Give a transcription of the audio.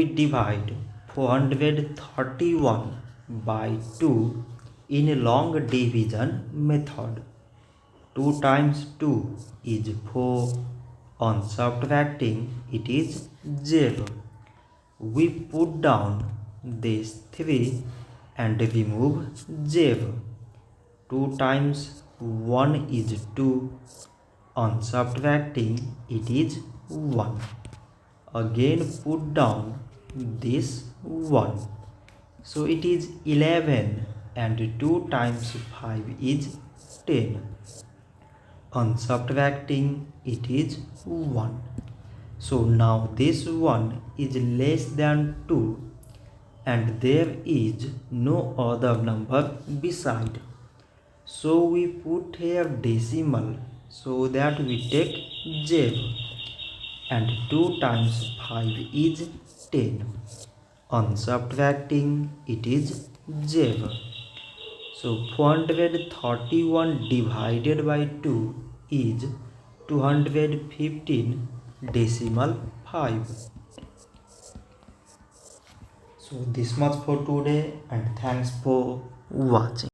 We divide 431 by 2 in a long division method. 2 times 2 is 4. On subtracting, it is 0. We put down this 3 and remove 0. 2 times 1 is 2. On subtracting, it is 1. Again put down this 1. So it is 11 and 2 times 5 is 10. On subtracting, it is 1. So now this 1 is less than 2 and there is no other number beside. So we put here decimal so that we take 0. And 2 times 5 is 10. On subtracting, it is 0. So 431 divided by 2 is 215 decimal 5. So this much for today and thanks for watching.